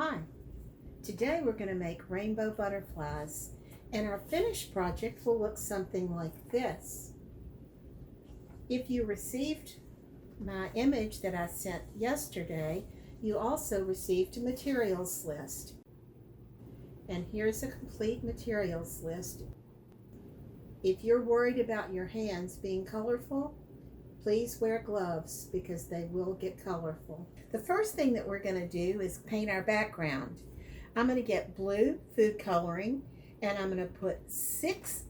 Hi, today we're going to make rainbow butterflies, and our finished project will look something like this. If you received my image that I sent yesterday, you also received a materials list. And here's a complete materials list. If you're worried about your hands being colorful, please wear gloves because they will get colorful. The first thing that we're going to do is paint our background. I'm going to get blue food coloring and I'm going to put 6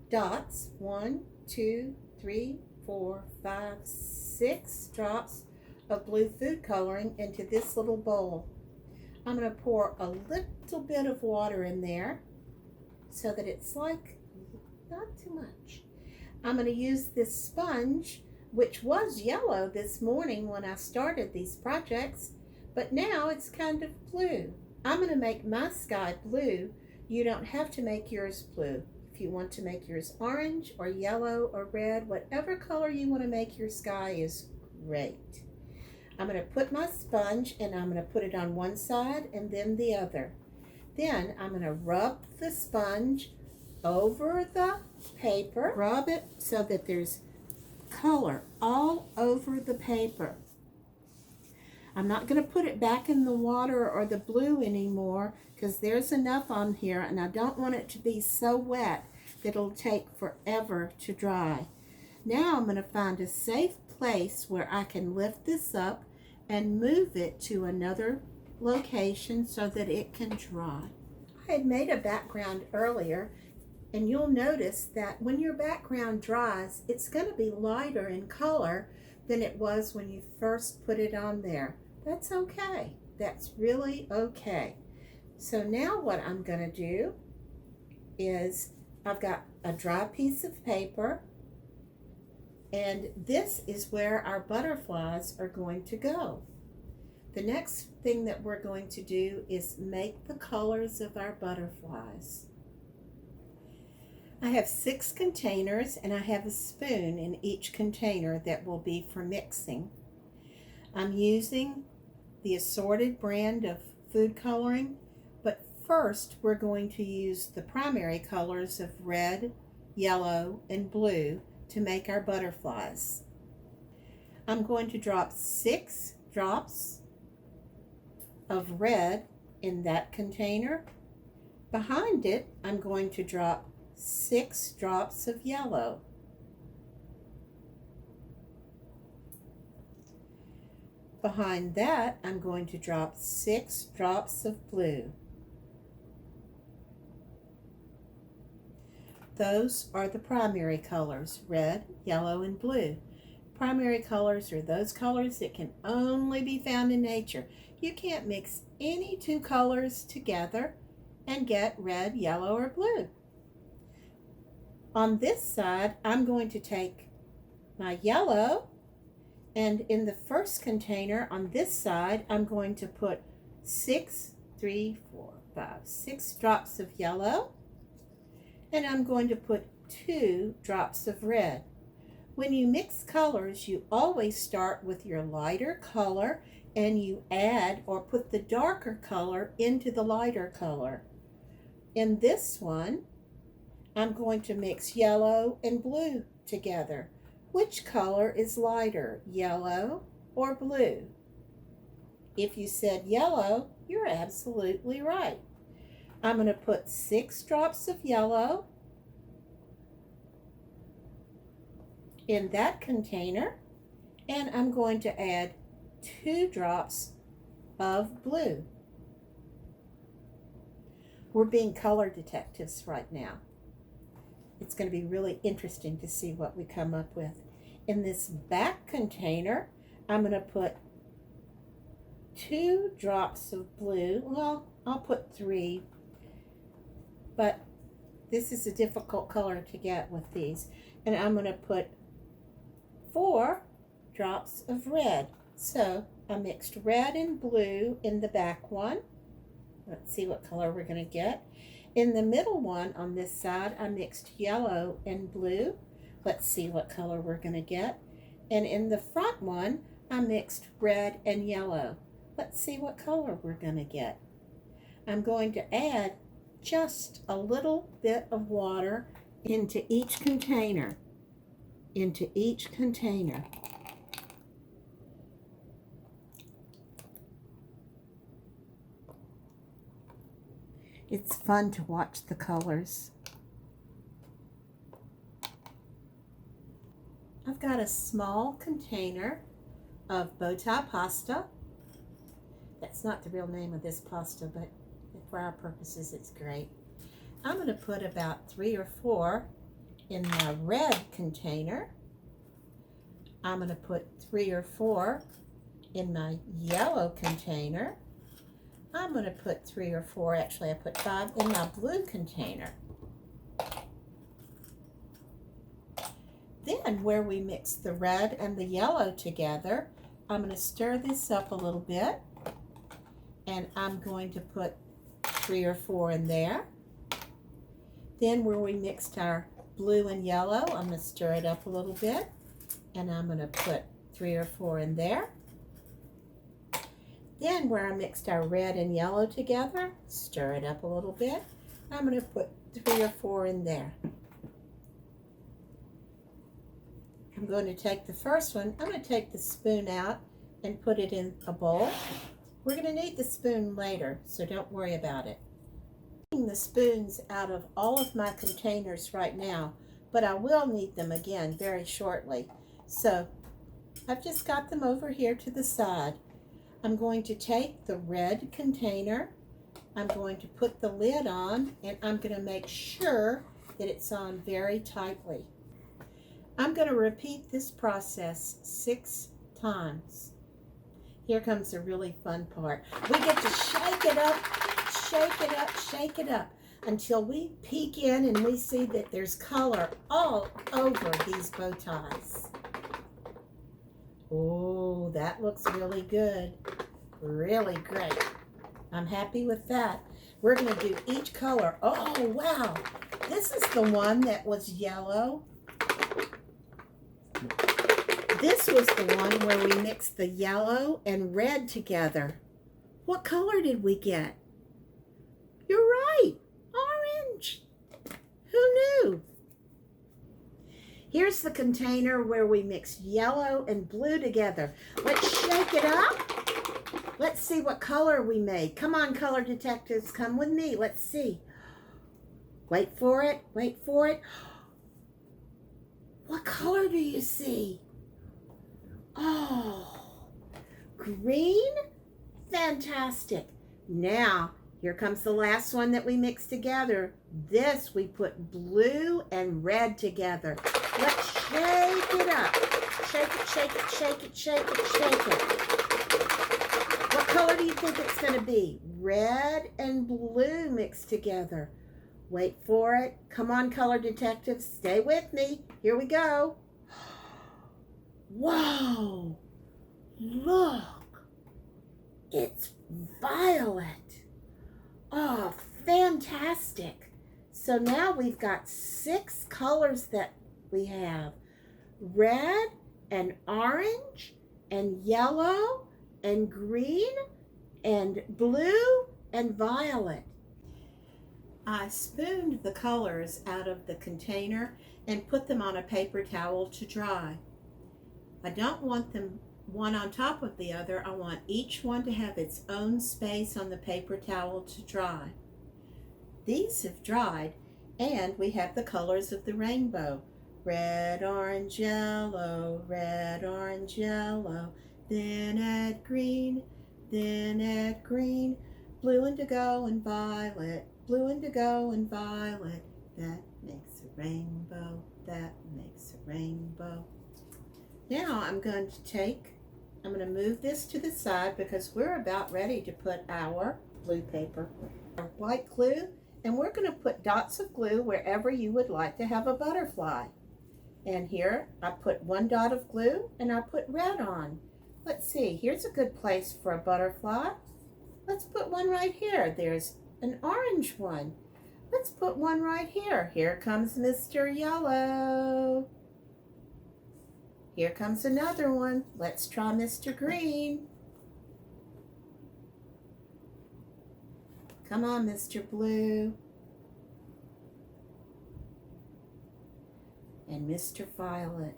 dots, 1, 2, 3, 4, 5, 6 drops of blue food coloring into this little bowl. I'm going to pour a little bit of water in there so that it's like not too much. I'm going to use this sponge, which was yellow this morning when I started these projects, but now it's kind of blue. I'm going to make my sky blue. You don't have to make yours blue. If you want to make yours orange or yellow or red, whatever color you want to make your sky is great. I'm going to put my sponge and I'm going to put it on one side and then the other. Then I'm going to rub the sponge over the paper. Rub it so that there's color all over the paper. I'm not going to put it back in the water or the blue anymore because there's enough on here and I don't want it to be so wet that it'll take forever to dry. Now I'm going to find a safe place where I can lift this up and move it to another location so that it can dry. I had made a background earlier, and you'll notice that when your background dries, it's going to be lighter in color than it was when you first put it on there. That's okay. That's really okay. So now what I'm going to do is I've got a dry piece of paper, and this is where our butterflies are going to go. The next thing that we're going to do is make the colors of our butterflies. I have 6 containers and I have a spoon in each container that will be for mixing. I'm using the assorted brand of food coloring, but first we're going to use the primary colors of red, yellow, and blue to make our butterflies. I'm going to drop 6 drops of red in that container. Behind it, I'm going to drop 6 drops of yellow. Behind that, I'm going to drop 6 drops of blue. Those are the primary colors, red, yellow, and blue. Primary colors are those colors that can only be found in nature. You can't mix any 2 colors together and get red, yellow, or blue. On this side, I'm going to take my yellow, and in the first container on this side, I'm going to put 6 drops of yellow, and I'm going to put 2 drops of red. When you mix colors, you always start with your lighter color and you add or put the darker color into the lighter color. In this one, I'm going to mix yellow and blue together. Which color is lighter, yellow or blue? If you said yellow, you're absolutely right. I'm going to put 6 drops of yellow in that container, and I'm going to add 2 drops of blue. We're being color detectives right now. It's going to be really interesting to see what we come up with. In this back container, I'm going to put 2 drops of blue. Well, I'll put 3, but this is a difficult color to get with these. And I'm going to put 4 drops of red. So I mixed red and blue in the back one. Let's see what color we're going to get. In the middle one on this side, I mixed yellow and blue. Let's see what color we're going to get. And in the front one, I mixed red and yellow. Let's see what color we're going to get. I'm going to add just a little bit of water into each container. It's fun to watch the colors. I've got a small container of bowtie pasta. That's not the real name of this pasta, but for our purposes, it's great. I'm going to put about 3 or 4 in my red container. I'm going to put 3 or 4 in my yellow container. I'm going to put 3 or 4, actually I put 5 in my blue container. Then where we mix the red and the yellow together, I'm going to stir this up a little bit, and I'm going to put 3 or 4 in there. Then where we mixed our blue and yellow, I'm going to stir it up a little bit, and I'm going to put 3 or 4 in there. Then where I mixed our red and yellow together, stir it up a little bit, I'm going to put 3 or 4 in there. I'm going to take the first one, I'm going to take the spoon out and put it in a bowl. We're going to need the spoon later, so don't worry about it. I'm taking the spoons out of all of my containers right now, but I will need them again very shortly. So I've just got them over here to the side. I'm going to take the red container, I'm going to put the lid on, and I'm going to make sure that it's on very tightly. I'm going to repeat this process 6 times. Here comes the really fun part. We get to shake it up, shake it up, shake it up until we peek in and we see that there's color all over these bow ties. Oh, that looks really good. Really great. I'm happy with that. We're going to do each color. Oh, wow. This is the one that was yellow. This was the one where we mixed the yellow and red together. What color did we get? You're right, orange. Who knew? Here's the container where we mixed yellow and blue together. Let's shake it up. Let's see what color we made. Come on, color detectives, come with me. Let's see. Wait for it, wait for it. What color do you see? Oh, green? Fantastic. Now, here comes the last one that we mixed together. This, we put blue and red together. Let's shake it up. Shake it, shake it, shake it, shake it, shake it. What color do you think it's going to be? Red and blue mixed together. Wait for it. Come on, color detectives. Stay with me. Here we go. Whoa! Look! It's violet. Oh, fantastic. So now we've got 6 colors that we have. Red and orange and yellow and green and blue and violet. I spooned the colors out of the container and put them on a paper towel to dry. I don't want them one on top of the other. I want each one to have its own space on the paper towel to dry. These have dried, and we have the colors of the rainbow. Red, orange, yellow, red, orange, yellow, then add green, blue, indigo, and violet, blue, indigo, and violet. That makes a rainbow, that makes a rainbow. Now I'm going to move this to the side because we're about ready to put our blue paper, our white glue, and we're going to put dots of glue wherever you would like to have a butterfly. And here I put 1 dot of glue and I put red on. Let's see, here's a good place for a butterfly. Let's put one right here. There's an orange one. Let's put one right here. Here comes Mr. Yellow. Here comes another one. Let's try Mr. Green. Come on, Mr. Blue. And Mr. Violet.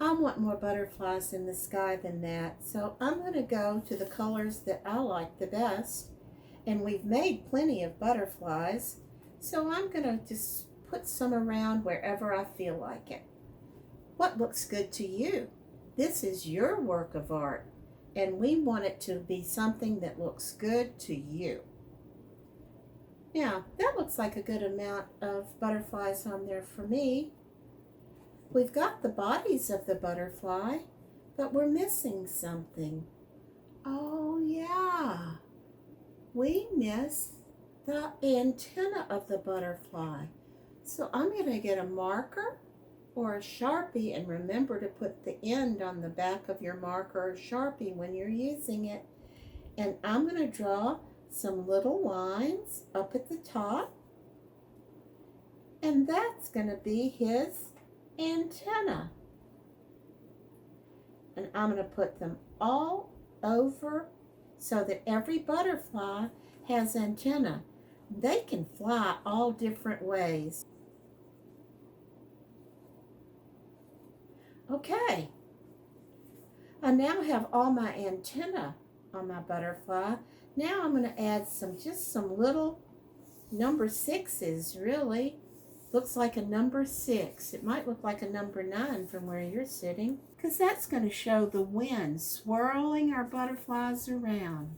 I want more butterflies in the sky than that, so I'm going to go to the colors that I like the best. And we've made plenty of butterflies, so I'm going to just put some around wherever I feel like it. What looks good to you? This is your work of art, and we want it to be something that looks good to you. Now, that looks like a good amount of butterflies on there for me. We've got the bodies of the butterfly, but we're missing something. Oh, yeah. We miss the antenna of the butterfly. So I'm going to get a marker or a Sharpie, and remember to put the end on the back of your marker or Sharpie when you're using it. And I'm going to draw some little lines up at the top, and that's going to be his antenna. And I'm going to put them all over so that every butterfly has antenna. They can fly all different ways. Okay, I now have all my antenna on my butterfly. Now I'm going to add just some little number 6s, really. Looks like a number 6. It might look like a number 9 from where you're sitting, because that's going to show the wind swirling our butterflies around,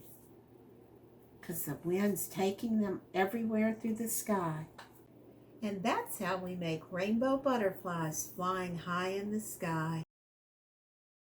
because the wind's taking them everywhere through the sky. And that's how we make rainbow butterflies flying high in the sky.